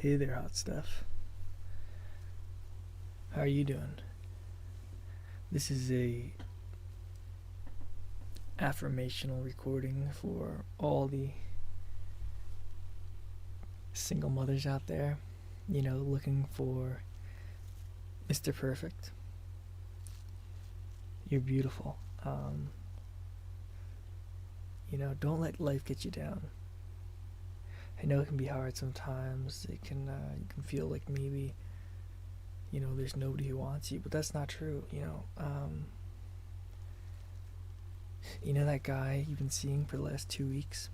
Hey there, hot stuff. How are you doing? This is a affirmational recording for all the single mothers out there, looking for Mr. Perfect. You're beautiful. Don't let life get you down. I know it can be hard sometimes. You can feel like maybe there's nobody who wants you, but that's not true. That guy you've been seeing for the last 2 weeks.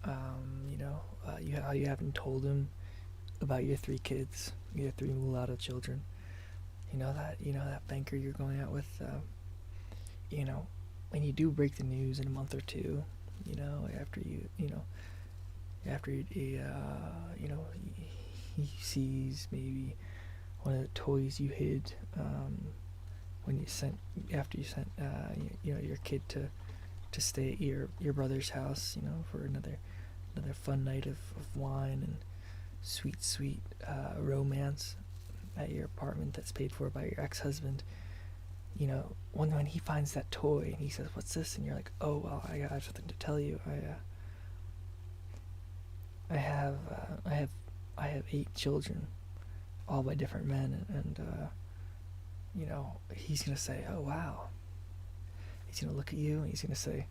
You haven't told him about your 3 kids, your 3 mulatto children. That banker you're going out with. When you do break the news in a month or two, after he sees maybe one of the toys you hid when you sent after you sent your kid to stay at your brother's house, for another fun night of wine and sweet romance at your apartment that's paid for by your ex-husband. When he finds that toy and he says, "What's this?" and you're like, "Oh well, I have something to tell you. I have 8 children, all by different men, and he's gonna say, "Oh wow." He's gonna look at you and he's gonna say,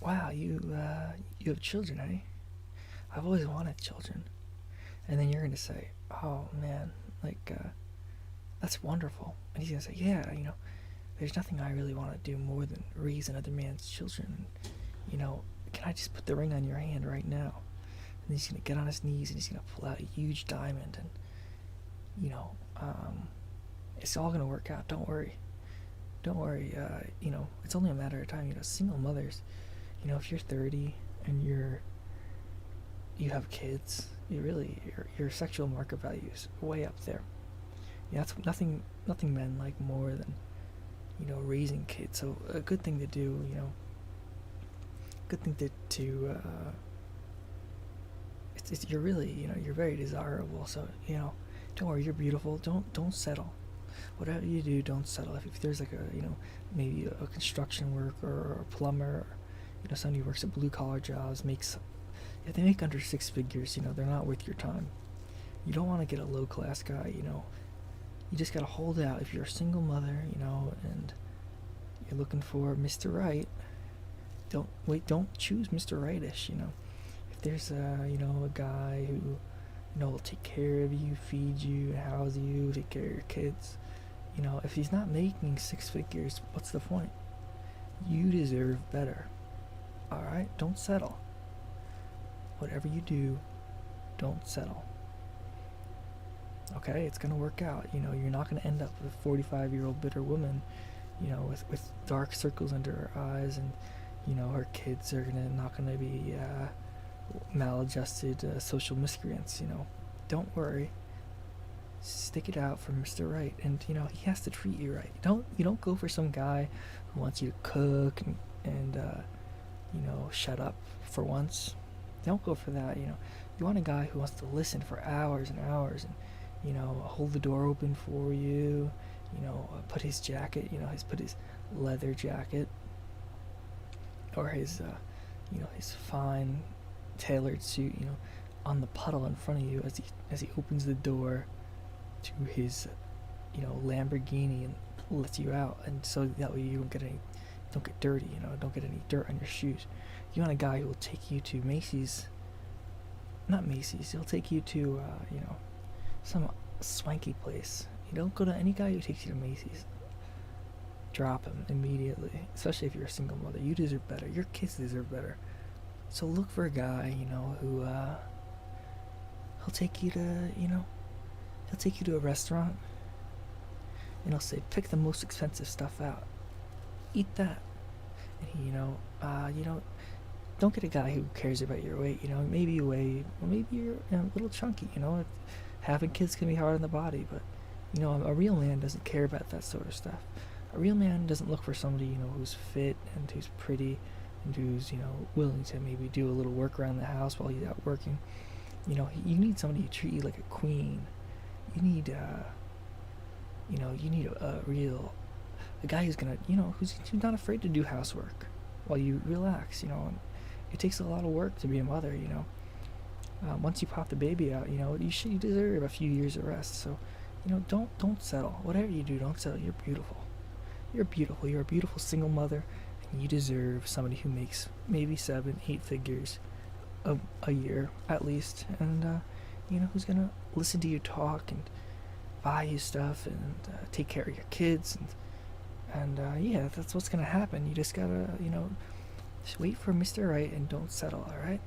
"Wow, you have children, eh? I've always wanted children." And then you're gonna say, "Oh man, that's wonderful." And he's gonna say, "Yeah, there's nothing I really want to do more than raise another man's children. Can I just put the ring on your hand right now?" And he's gonna get on his knees and he's gonna pull out a huge diamond, and it's all gonna work out. Don't worry. It's only a matter of time. Single mothers, if you're 30 and you have kids, your sexual market value is way up there. That's nothing men like more than raising kids. So a good thing to do. Good thing to you're really, you're very desirable. So don't worry, you're beautiful. Don't settle. Whatever you do, don't settle. If there's like maybe a construction worker or a plumber, or somebody who works at blue collar jobs, if they make under 6 figures, they're not worth your time. You don't want to get a low class guy. You just gotta hold out. If you're a single mother, and you're looking for Mr. Right, don't choose Mr. Rightish. If there's a guy who will take care of you, feed you, house you, take care of your kids, if he's not making 6 figures, what's the point? You deserve better. All right, don't settle. Whatever you do, don't settle. Okay, it's gonna work out. You're not gonna end up with a 45-year-old bitter woman, with dark circles under her eyes, and her kids are not gonna be maladjusted social miscreants. Don't worry. Stick it out for Mr. Right, and he has to treat you right. You don't go for some guy who wants you to cook and shut up for once. Don't go for that. You want a guy who wants to listen for hours and hours, and hold the door open for you, put his jacket, put his leather jacket or his fine tailored suit, on the puddle in front of you as he opens the door to his, Lamborghini and lets you out, and so that way you don't get dirty, don't get any dirt on your shoes. You want a guy who will take you to Macy's, not Macy's, he'll take you to, some swanky place. You don't go to any guy who takes you to Macy's. Drop him immediately, especially if you're a single mother. You deserve better. Your kids deserve better. So look for a guy, who he'll take you to a restaurant and he'll say, pick the most expensive stuff out. Eat that. And don't get a guy who cares about your weight. Maybe you weigh, maybe you're a little chunky. Having kids can be hard on the body, but a real man doesn't care about that sort of stuff. A real man doesn't look for somebody who's fit and who's pretty, and who's, willing to maybe do a little work around the house while he's out working. You need somebody to treat you like a queen. You need, a real, a guy who's gonna, who's not afraid to do housework while you relax. It takes a lot of work to be a mother. Once you pop the baby out, you deserve a few years of rest. So, don't settle. Whatever you do, don't settle. You're beautiful. You're beautiful. You're a beautiful single mother, and you deserve somebody who makes maybe 7, 8 figures a year at least, and who's gonna listen to you talk and buy you stuff and take care of your kids, and yeah, that's what's gonna happen. You just gotta just wait for Mr. Right and don't settle. All right.